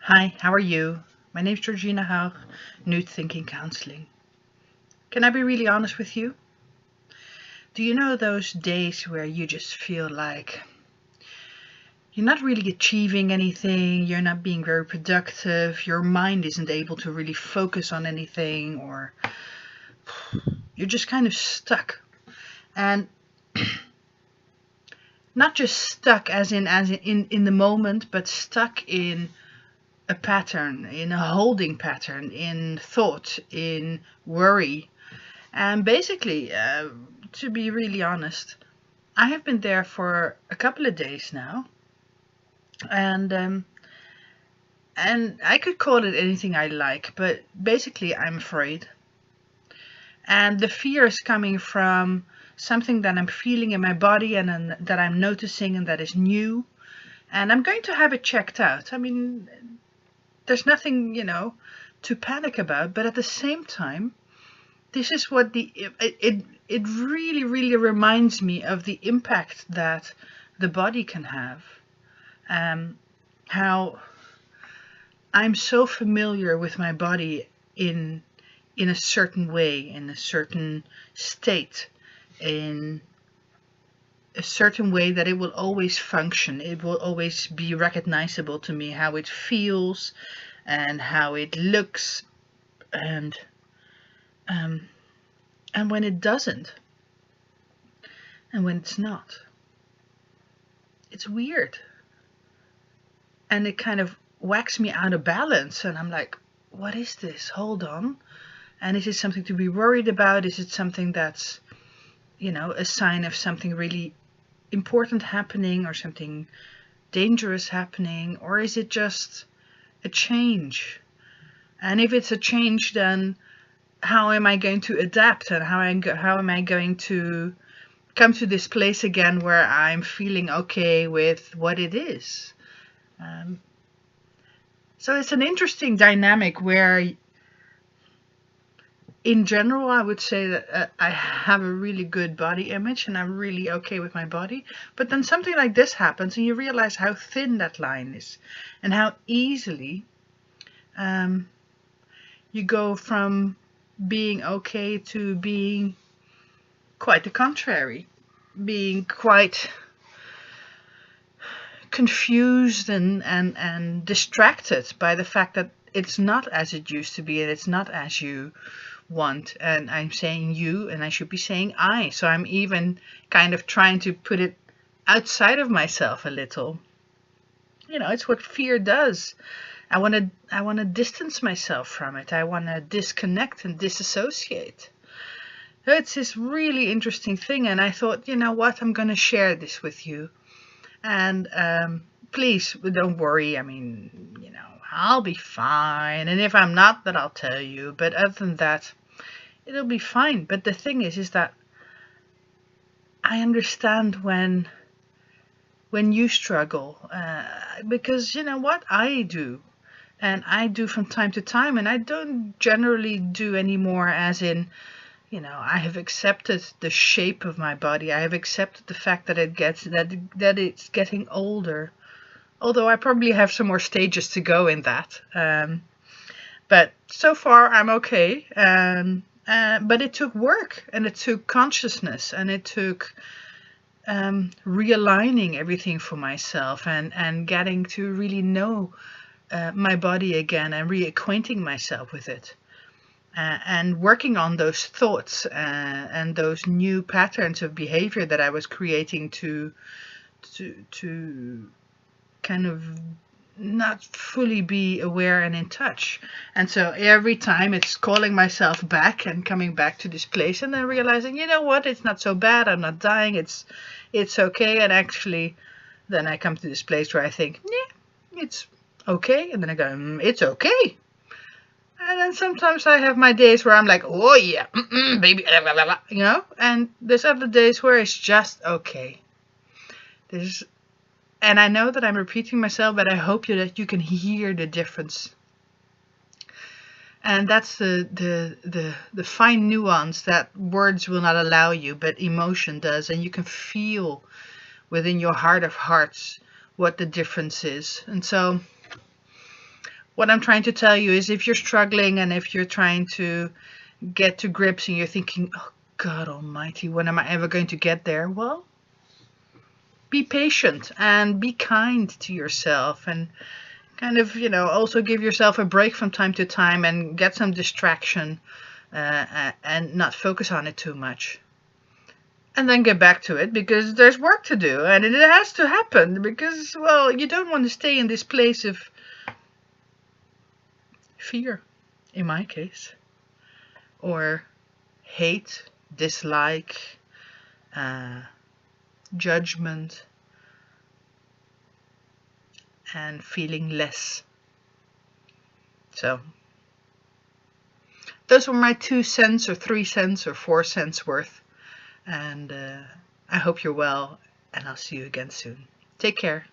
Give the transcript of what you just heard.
Hi, how are you? My name's Georgina Haug, Nude Thinking Counseling. Can I be really honest with you? Do you know those days where you just feel like you're not really achieving anything, you're not being very productive, your mind isn't able to really focus on anything, or you're just kind of stuck? And not just stuck as in the moment, but stuck in a pattern, in a holding pattern, in thought, in worry. And basically, to be really honest, I have been there for a couple of days now, and I could call it anything I like, but basically I'm afraid. And the fear is coming from something that I'm feeling in my body and that I'm noticing and that is new. And I'm going to have it checked out. I mean, there's nothing, to panic about, but at the same time, this is what it really, really reminds me of the impact that the body can have. How I'm so familiar with my body in a certain way, in a certain state, in a certain way that it will always function. It will always be recognizable to me, how it feels and how it looks, and um, when it doesn't, and when it's not. It's weird. And it kind of whacks me out of balance. And I'm like, what is this? Hold on. And is it something to be worried about? Is it something that's, a sign of something really important happening or something dangerous happening? Or is it just a change? And if it's a change, then how am I going to adapt, and how am I going to come to this place again where I'm feeling okay with what it is? So it's an interesting dynamic where, in general, I would say that I have a really good body image and I'm really okay with my body. But then something like this happens and you realize how thin that line is and how easily you go from being okay to being quite the contrary, being quite confused and distracted by the fact that it's not as it used to be and it's not as you want. And I'm saying you, and I should be saying I. So I'm even kind of trying to put it outside of myself a little. It's what fear does. I want to distance myself from it. I want to disconnect and disassociate. So it's this really interesting thing, and I thought, you know what, I'm going to share this with you. And please don't worry. I mean, I'll be fine. And if I'm not, then I'll tell you. But other than that, it'll be fine. But the thing is that I understand when you struggle, because you know what, I do. And I do from time to time, and I don't generally do anymore as in, I have accepted the shape of my body. I have accepted the fact that it's getting older. Although I probably have some more stages to go in that. But so far I'm okay. But it took work, and it took consciousness, and it took realigning everything for myself and getting to really know my body again and reacquainting myself with it. And working on those thoughts and those new patterns of behavior that I was creating to kind of not fully be aware and in touch. And so every time it's calling myself back and coming back to this place, and then realizing, you know what, it's not so bad, I'm not dying, it's okay. And actually then I come to this place where I think, yeah, it's okay. And then I go, it's okay. And then sometimes I have my days where I'm like, oh yeah, baby, blah, blah, blah, and there's other days where it's just okay. And I know that I'm repeating myself, but I hope that you can hear the difference. And that's the fine nuance that words will not allow you, but emotion does. And you can feel within your heart of hearts what the difference is. And so what I'm trying to tell you is, if you're struggling and if you're trying to get to grips and you're thinking, oh God almighty, when am I ever going to get there? Well, be patient and be kind to yourself, and kind of, also give yourself a break from time to time and get some distraction, and not focus on it too much. And then get back to it, because there's work to do and it has to happen, because, well, you don't want to stay in this place of fear, in my case, or hate, dislike, judgment, and feeling less. So those were my 2 cents or 3 cents or 4 cents worth. And I hope you're well, and I'll see you again soon. Take care.